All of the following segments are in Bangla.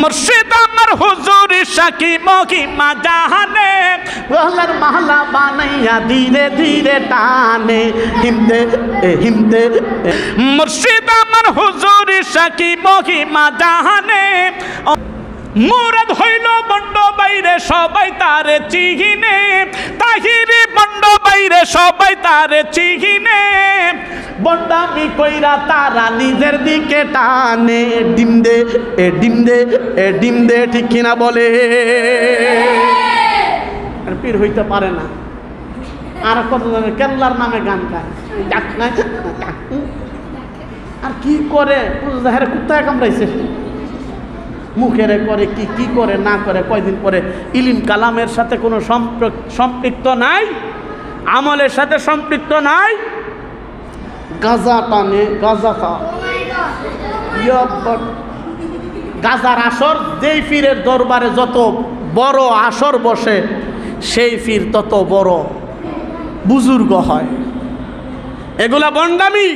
মুর্শিদ আমার হুজুর সাকি মহিমা জাহানে ওহলার মাহলা বানাইয়া ধীরে ধীরে টানে হিমতে হিমতে মুর্শিদ আমার হুজুর সাকি মহিমা জাহানে মুরাদ হইল বন্ড বাইরে সবাই তারে চিহিনে তাহিরি বন্ড বাইরে সবাই তারে চিহিনে বন্ডামি কইরা তারা নিজের দিকে টানে ডিম দে ডিম দে ডিম দে ঠিক কিনা বলে আর পীর হইতে পারে না আর কত কেল্লার নামে গান গায় আর কি করে কুত্তায় কামড়াইছে মুখেরে করে কি কি করে না করে কয়দিন পরে ইলিম কালামের সাথে কোনো সম্পৃক্ত নাই, আমলের সাথে সম্পৃক্ত নাই, গাঁজা টানে গাঁজা খা গাঁজার আসর যেই পীরের দরবারে যত বড় আসর বসে সেই পীর তত বড় বুজুর্গ হয়। এগুলা বন্ডামি।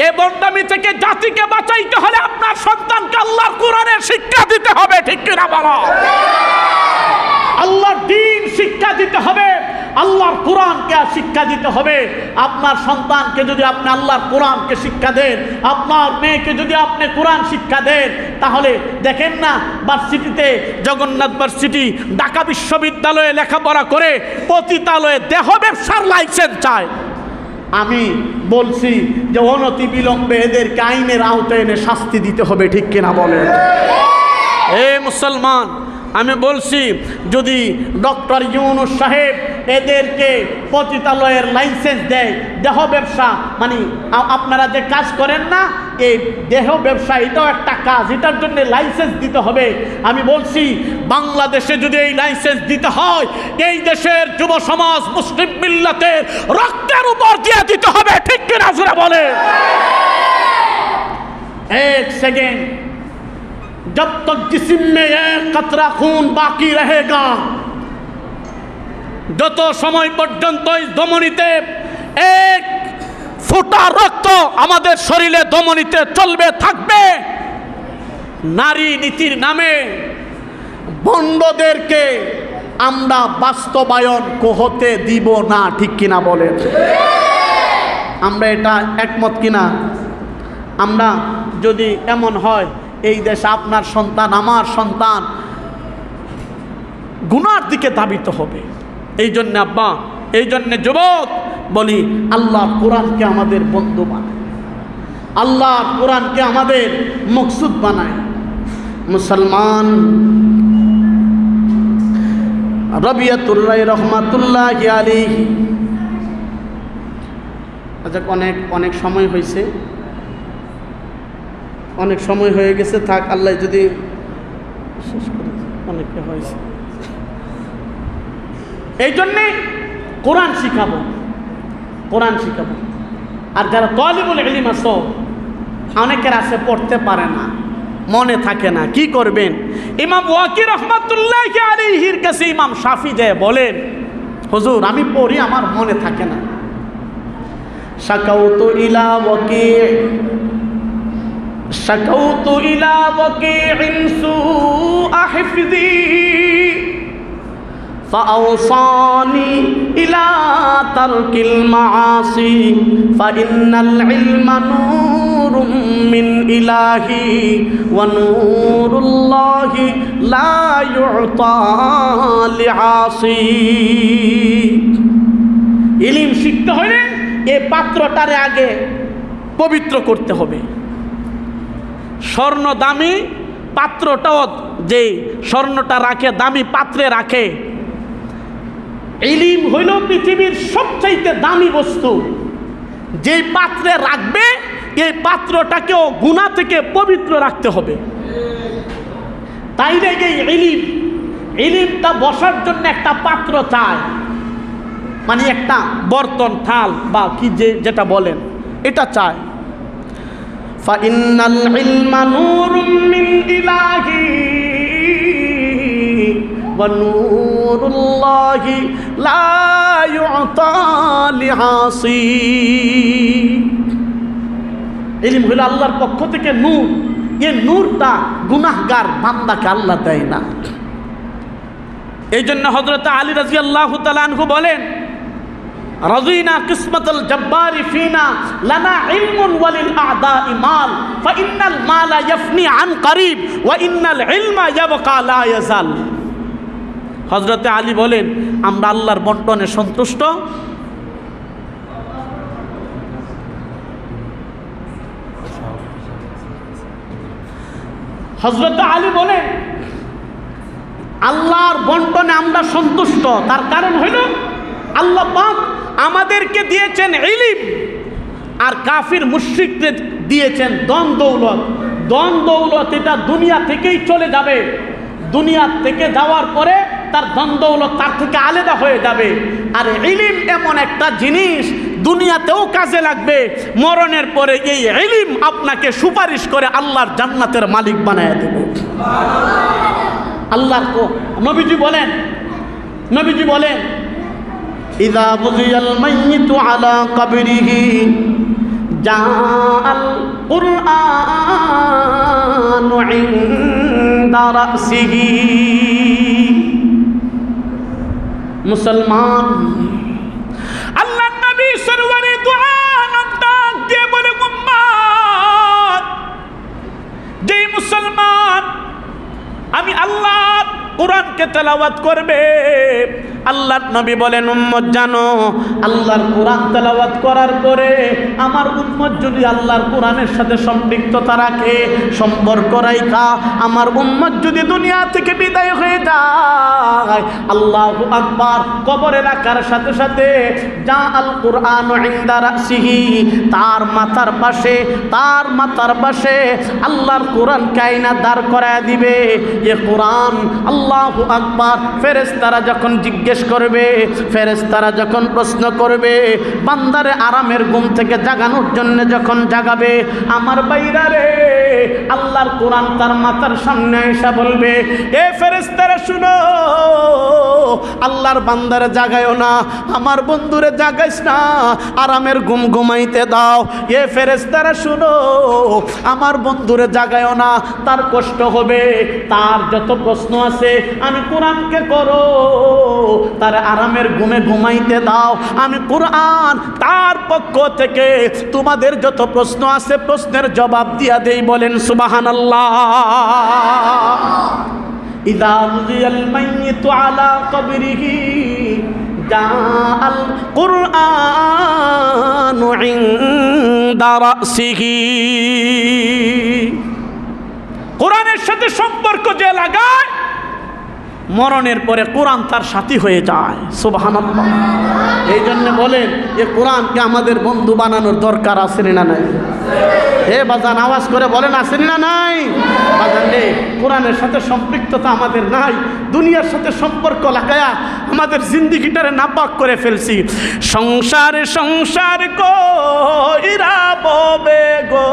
এই বন্ডামি থেকে জাতিকে বাঁচাইতে হলে আপনার সন্তানকে আল্লাহর কোরআনের শিক্ষা দিতে হবে, ঠিক কিনা বলো? আল্লাহর দ্বীন শিক্ষা দিতে হবে, আল্লাহর কোরআনকে শিক্ষা দিতে হবে। আপনার সন্তানকে যদি আপনি আল্লাহর কোরআনকে শিক্ষা দেন, আপনার মেয়েকে যদি আপনি কোরআন শিক্ষা দেন, তাহলে দেখেন না ভার্সিটিতে, জগন্নাথ ভার্সিটি, ঢাকা বিশ্ববিদ্যালয়ে লেখাপড়া করে পতিতালয়ে দেহ ব্যবসার লাইসেন্স চায়। আমি বলছি যে অনতি বিলম্বে এদেরকে আইনের আওতায় এনে শাস্তি দিতে হবে, ঠিক কিনা বলেন? এ মুসলমান, আমি বলছি যদি ডক্টর ইউনূস সাহেব এদেরকে পতিতালয়ের লাইসেন্স দেয়, দেহ ব্যবসা মানে আপনারা যে কাজ করেন না, এই দেহ ব্যবসা এটাও একটা কাজ, এটার জন্য লাইসেন্স দিতে হবে। আমি বলছি বাংলাদেশে যদি এই লাইসেন্স দিতে হয়, এই দেশের যুব সমাজ মুসলিম মিল্লাতের রক্তের উপর দিয়ে দিতে হবে, ঠিক কিনা জোরে বলে? एक सेकेंड, जब तक जिस्म में एक कतरा खून बाकी रहेगा, যত সময় পর্যন্ত ধমনীতে এক ফোঁটা রক্ত আমাদের শরীরে ধমনীতে চলবে থাকবে, নারী নীতির নামে বন্ডদেরকে আমরা বাস্তবায়ন হতে দিব না, ঠিক কিনা বলেন? আমরা এটা একমত কিনা? আমরা যদি এমন হয় এই দেশে আপনার সন্তান আমার সন্তান গুনার দিকে ধাবিত হবে। এই জন্য আব্বা, এই জন্য যুবক বলি, আল্লাহ কোরআনকে আমাদের বন্ধু বানায়, আল্লাহ কোরআনকে আমাদের মকসুদ বানায়। মুসলমান রবিয়াতুর রায় রহমাতুল্লাহি আলাইহি, আচ্ছা অনেক সময় হয়েছে, অনেক সময় হয়ে গেছে, থাক, আল্লাহ যদি শেষ করে, অনেকটা হয়েছে। এই জন্যে কোরআন শিখাবো, কোরআন শিখাবো। আর যারা তালিবুল ইলম আছে, অনেকের আছে পড়তে পারে না, মনে থাকে না, কি করবেন? ইমাম ওয়াকি রহমাতুল্লাহি আলাইহির কাছে ইমাম শাফি যায় বলেন, হুজুর আমি পড়ি, আমার মনে থাকে না। শাকাউতু ইলা ওয়াকি শাকাউতু ইলা ওয়াকি'in সুআ হিফযি فأوصاني إلى ترك المعاصي فإن العلم نور من إلهي ونور الله لا يعطى لعاصي। ইলম শিখতে হলে এই পাত্রটারে আগে পবিত্র করতে হবে। স্বর্ণ দামি পাত্রটাও, যে স্বর্ণটা রাখে দামি পাত্রে রাখে, ইলম হইল পৃথিবীর সবচাইতে দামি বস্তু। যেই পাত্রে রাখবে এই পাত্রটাকেও গুনাহ থেকে পবিত্র রাখতে হবে। তাই রেগে ইলমটা বসার জন্য একটা পাত্র চায়, মানে একটা বর্তন, থাল বা কি যেটা বলেন, এটা চায়। ফাইন্নাল ইলমা নূরুম মিন ইলাহি ওয়া নূরুল্লাহি লা ইউতা লিআসি। ইলম হলো আল্লাহর পক্ষ থেকে নূর, এই নূরটা গুনাহগার বান্দাকে আল্লাহ দেয় না। এই জন্য হযরত আলী রাদিয়াল্লাহু তাআলা আনহু বলেন, রাযিনা কিসমাতাল জাব্বারি ফিনা লানা ইলমুন ওয়ালিল আ'দাই মাল ফাইন্নাল মালা ইয়াফনি আন করিব ওয়া ইন্নাল ইলমা ইয়াবকা লা ইয়াজাল। হযরত আলী বলেন, আমরা আল্লাহর বন্টনে সন্তুষ্ট, হযরত আলী বলেন আল্লাহর বন্টনে আমরা সন্তুষ্ট। তার কারণ হইল আল্লাহ পাক আমাদেরকে দিয়েছেন ইলম, আর কাফির মুশরিকদের দিয়েছেন ধন দৌলত। ধন দৌলত এটা দুনিয়া থেকেই চলে যাবে, দুনিয়া থেকে যাওয়ার পরে তার ধন দৌলত তার থেকে আলাদা হয়ে যাবে। আর ইলম এমন একটা জিনিস দুনিয়াতেও কাজে লাগবে, মরণের পরে এই ইলম আপনাকে সুপারিশ করে আল্লাহর জান্নাতের মালিক বানায় দেবে। আল্লাহ নবীজি বলেন ইযা বুযিয়াল মাইয়িতু আলা কবরিহি জাআল কুরআনু ইনদা রাসিহি। মুসলমান আল্লাহর নবী সরওয়ারে দু আলম ডাক দিয়ে বলে, উম্মত, যেই মুসলমান আমি আল্লাহর কোরআনকে তেলাওয়াত করবে, আল্লাহর নবী বলেন, উম্মত জানো, আল্লাহর কোরআন তেলাওয়াত করার পরে আমার উম্মত যদি আল্লাহর কোরআনের সাথে সম্পৃক্ততা রাখে, সম্পর্ক রাখা, আমার উম্মত যদি দুনিয়া থেকে বিদায় হয়ে যায়, আল্লাহু আকবার, কবরে রাখার সাথে সাথে যা আল কোরআন ইনদা রাসিহি, তার মাথার পাশে আল্লাহর কোরআন কায়না দাঁড় করায় দিবে। এ কোরআন, আল্লাহু আকবার, ফেরেশতারা যখন জিজ্ঞেস করবে, ফেরেশতারা যখন প্রশ্ন করবে, বান্দারে আরামের ঘুম থেকে জাগানোর জন্য যখন জাগাবে, আমার বাইরা রে, আল্লাহর কোরআন তার মাথার সামনে এসে বলবে, এ ফেরেশতারা শুনো, আল্লাহর বান্দারে জাগায়ও না, আমার বন্ধুরে জাগাইস না, আরামের ঘুম ঘুমাইতে দাও। এ ফেরেশতারা শুনো, আমার বন্ধুরে জাগায়ও না, তার কষ্ট হবে, তার যত প্রশ্ন আছে আমি কোরআনকে করো, তার আরামের ঘুমে ঘুমাইতে দাও, আমি কোরআন তার পক্ষ থেকে তোমাদের যত প্রশ্ন আছে প্রশ্নের জবাব দিয়া দেই। বলেন সুবহানাল্লাহ। ইযা বুযিয়াল মাইয়িতু আলা কবরিহি জাআল কুরআনু ইনদা রাসিহি। কোরআনের সাথে সম্পর্ক যে লাগায়, মরণের পরে কোরআন তার সাথী হয়ে যায়। সুবহানাল্লাহ। এই জন্য বলেন, এ কোরআনকে আমাদের বন্ধু বানানোর দরকার আছে না নাই? হে বাজান, আওয়াজ করে বলেন, আছে না নাই? বাজান রে, কোরআনের সাথে সম্পৃক্ততা আমাদের নাই, দুনিয়ার সাথে সম্পর্ক লাগায়া আমাদের জিন্দিগিটারে নাপাক করে ফেলছি। সংসার কইরা ববে গো,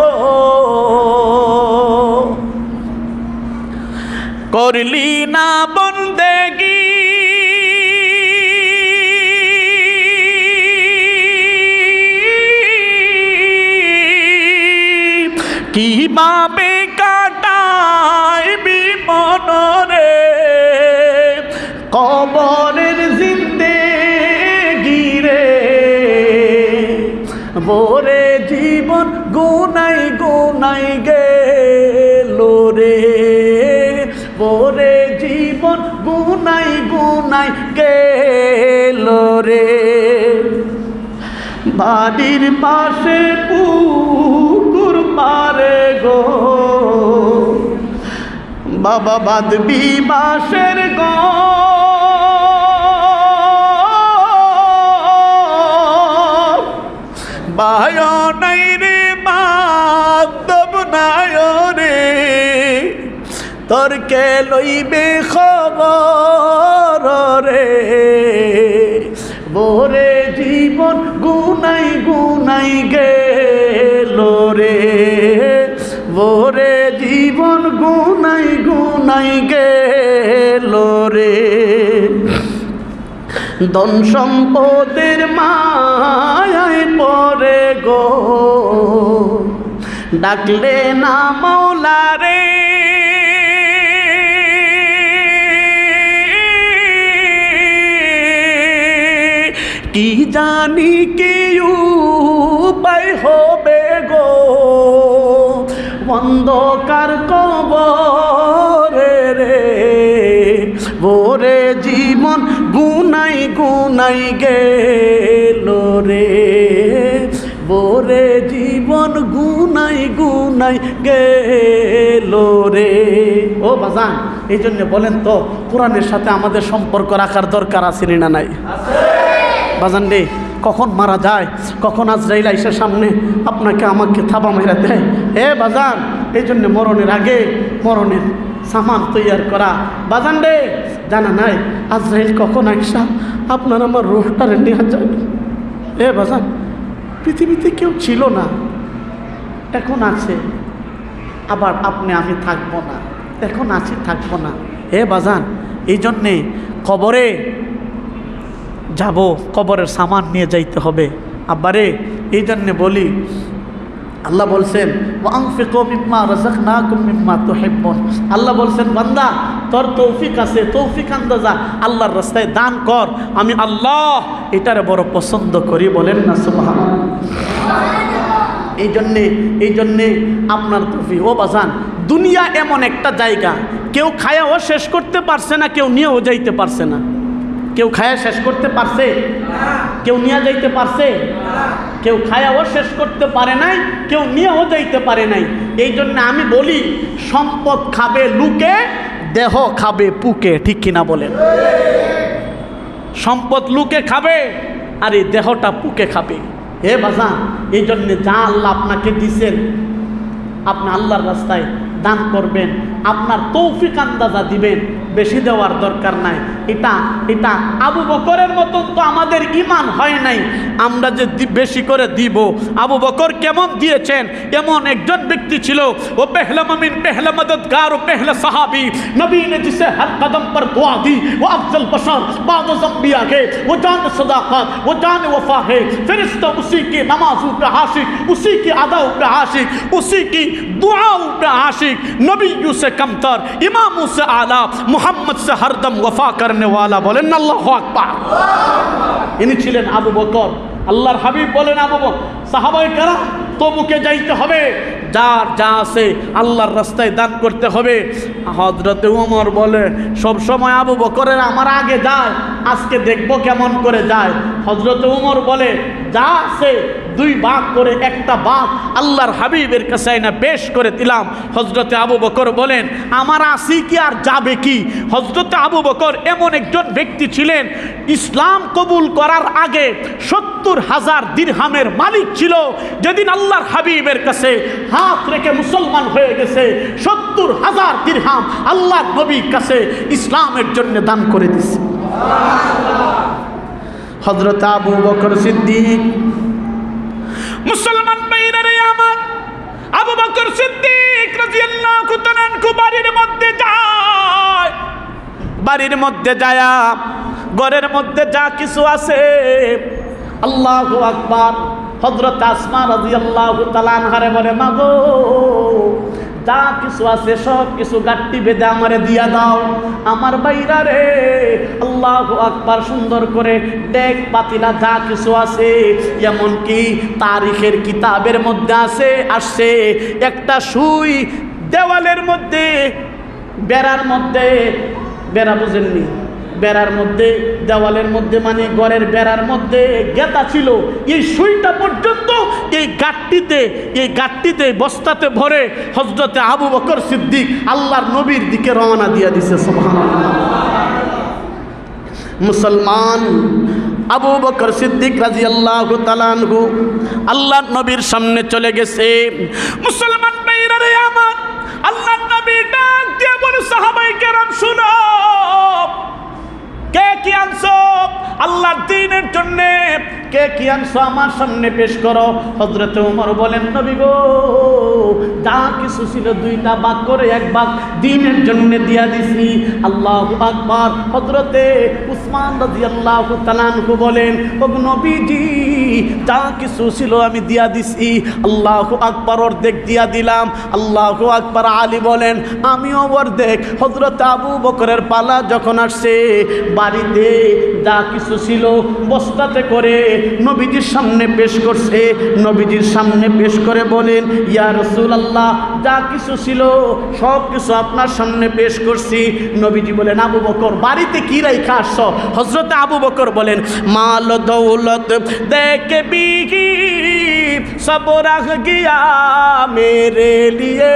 করলি না বন্দেগি, কিভাবে কাটাইবি মনরে কবরের জিন্দেগি রে, ভোরে জীবন গুনাই গেল রে, ভোরে জীবন গুনাই গেল রে। বাড়ির পাশে পুকুর পারে গো, বাবা বাঁধবি বাঁশের ঘর, বায় নাই রে বাঁধব নাই রে, তোর কে লইবে খবর রে, ভোরে জীবন গুনাই গেল রে, ভোরে জীবন গুনাই গেল রে। ধন সম্পদের মায়ায় পড়ে গো, ডাকলে না মাওলা রে কি জানি কি উপায় হবে গো অন্ধকার কবরে রে ভোরে জীবন গুনাই গুনাই গেল রে ভোরে জীবন গুনাই গুনাই গেল রে। ও বাজান, এই জন্য বলেন তো কোরআনের সাথে আমাদের সম্পর্ক রাখার দরকার আছে না নাই? বাজান রে, কখন মারা যায়, কখন আজরাইল আইসা সামনে আপনাকে আমাকে থাবা মেরা দেয়। হে বাজান, এই জন্য মরণের আগে মরণের সামান তৈয়ার করা। বাজান রে, জানা নাই আজরাইল কখন আইসা আপনার আমার রুহটারে নিয়ে যায়। হে বাজান, পৃথিবীতে কেউ ছিল না, এখন আছে, আবার আপনি আমি থাকবো না, এখন আছি থাকবো না। হে বাজান, এই জন্যে কবরে যাব, কবরের সামান নিয়ে যাইতে হবে। আব্বারে, এই জন্যে বলি, আল্লাহ বলছেন ওয়ানফিকু মিম্মা রাযাকনাকুম মিম্মা তুহিব্বুন। আল্লাহ বলছেন বান্দা, তোর তৌফিক আছে, তৌফিক আন্দাজা আল্লাহর রাস্তায় দান কর, আমি আল্লাহ এটারে বড় পছন্দ করি। বলেন না সুবহানাল্লাহ। এই জন্যে আপনার তৌফিক। ও বাজান, দুনিয়া এমন একটা জায়গা, কেউ খায়াও শেষ করতে পারছে না, কেউ নিয়েও যাইতে পারছে না। কেউ খায়া শেষ করতে পারছে? কেউ নিয়ে যাইতে পারছে? কেউ খায়াও শেষ করতে পারে নাই, কেউ নিয়েও যাইতে পারে নাই। এই জন্য আমি বলি, সম্পদ খাবে লুকে, দেহ খাবে পুকে। ঠিক কিনা বলেন? সম্পদ লুকে খাবে আর এই দেহটা পুকে খাবে। হে বাজান, এই জন্যে যা আল্লাহ আপনাকে দিছেন, আপনি আল্লাহর রাস্তায় দান করবেন, আপনার তৌফিক আন্দাজা দিবেন, বেশি দেওয়ার দরকার নাই। এটা আবু বকরের মতন তো আমাদের ঈমান হয় নাই, আমরা যে বেশি করে দিব। আবু বকর কেমন দিয়েছেন, এমন একজন ব্যক্তি ছিল, ও পেহলা মুমিন, পেহলা মদদগার, ও পেহলা সাহাবী, নবী ने जिसे हर कदम पर दुआ दी, वो अफजल बशर बाद अंबिया के, वो जान सदाकत, वो जान वफा है, फरिश्ता उसी की नमाजों पे आशिक, उसी की अदाओं पे आशिक, उसी की दुआओं पे आशिक, नबियों से कमतर, इमामों से आला, मोहम्मद से हरदम वफा करने वाला। बोलें अल्लाहु আকবার। ইনি ছিলেন আবু বকর। আল্লাহর হাবিব বলেন, আবু বকর, সাহাবায়ে কেরাম, তবুকে যাইতে হবে, যার যা আছে আল্লাহর রাস্তায় দান করতে হবে। হযরতে ওমর বলে, সব সময় আবু বকরের আমার আগে যায়, আজকে দেখবো কেমন করে যায়। হযরতে ওমর বলে, যা আছে 2 ভাগ করে একটা ভাগ আল্লাহর হাবিবের কাছে না পেশ করে দিলাম। হযরতে আবু বকর বলেন, আমার আসি কি আর যাবে কি? হযরতে আবু বকর এমন একজন ব্যক্তি ছিলেন, ইসলাম কবুল করার আগে 70,000 দিরহামের মালিক ছিল। যেদিন আল্লাহর হাবিবের কাছে হাত রেখে মুসলমান হয়ে গেছে, 70,000 দিরহাম আল্লাহর নবীর কাছে ইসলামের জন্য দান করে দিয়েছে। হযরত আবু বকর সিদ্দিক, মুসলমান ভাইরা আমার, আবু বকর সিদ্দিক রাদিয়াল্লাহু তাআলা আনহু বাড়ির মধ্যে যায়। বাড়ির মধ্যে যায়, ঘরের মধ্যে যা কিছু আছে, আল্লাহু আকবার। হযরত আসমা রাদিয়াল্লাহু তাআলা আনহারে বলে, মা গো, যা কিছু আছে সব কিছু গাট্টি বেঁধে আমারে দিয়া দাও। আমার বাইরা রে, আল্লাহু আকবার, সুন্দর করে ডেক পাতিলা যা কিছু আছে, এমনকি তারিখের কিতাবের মধ্যে আসছে একটা সুই দেওয়ালের মধ্যে, বেড়ার মধ্যে, বেড়া বুঝেননি, বেড়ার মধ্যে, দেওয়ালের মধ্যে মানে ঘরের বেড়ার মধ্যে গেতা ছিল। এই সুইটা পর্যন্ত এই গাট্টিতে বস্তাতে ভরে হযরতে আবু বকর সিদ্দিক আল্লাহর নবীর দিকে রওনা দিয়ে দিছে। সুবহানাল্লাহ। মুসলমান আবু বকর সিদ্দিক রাদিয়াল্লাহু তাআলা আনহু আল্লাহর নবীর সামনে চলে গেছে। মুসলমান ভাইরা রে আমার, আল্লাহর নবী ডাক দিয়ে বলে, সাহাবায়ে কেরাম শুনো, কে কি আনছো আল্লাহর দ্বীনের জন্য? কে কি আনছো আমার সামনে পেশ করো। হযরতে ওমর বলেন, নবী গো, যা কিছু ছিল 2টা ভাগ করে 1 ভাগ দ্বীনের জন্য দিয়া দিছি। আল্লাহু আকবার। হযরতে উসমান রাদিয়াল্লাহু তাআলা আনহু বলেন, ও নবীজি, যা কিছু ছিল আমি দিয়া দিছি। আল্লাহু আকবার, অর্ধেক দিয়া দিলাম। আল্লাহু আকবার। আলী বলেন, আমিও অর্ধেক। হযরত আবু বকরের পালা যখন আসছে, বাড়িতে যা কিছু ছিল বস্তাতে করে নবীজির সামনে পেশ করছে। নবীজির সামনে পেশ করে বলেন, ইয়া রাসূলুল্লাহ, যা কিছু ছিল সব কিছু আপনার সামনে পেশ করছি। নবীজি বলেন, আবু বকর, বাড়িতে কি রাইখা আসছো? হযরত আবু বকর বলেন, মাল দৌলত দেখে বিগি সব রাখ গিয়া মেরে লিয়ে,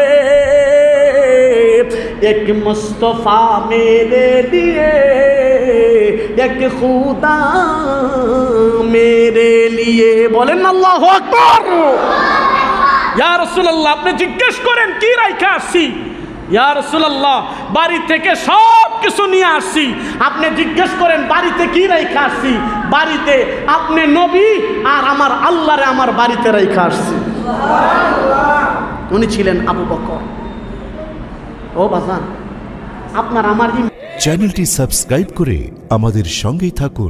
এক মুস্তফা মেরে লিয়ে, এক খুদা মেরে লিয়ে। বলেন আল্লাহু আকবার। ইয়া রাসূলুল্লাহ, আপনি জিজ্ঞেস করেন কি রাইখা আসছি। ইয়া রাসূলুল্লাহ, বাড়ি থেকে সব কিছু নিয়ে আসছি। আপনি জিজ্ঞেস করেন বাড়িতে কি রাইখা আসছি। বাড়িতে আপনি নবী আর আমার আল্লাহরে আমার বাড়িতে রাইখা আসছি। উনি ছিলেন আবু বকর। ও বাজান, আপনার আমার চ্যানেলটি সাবস্ক্রাইব করে আমাদের সঙ্গেই থাকুন।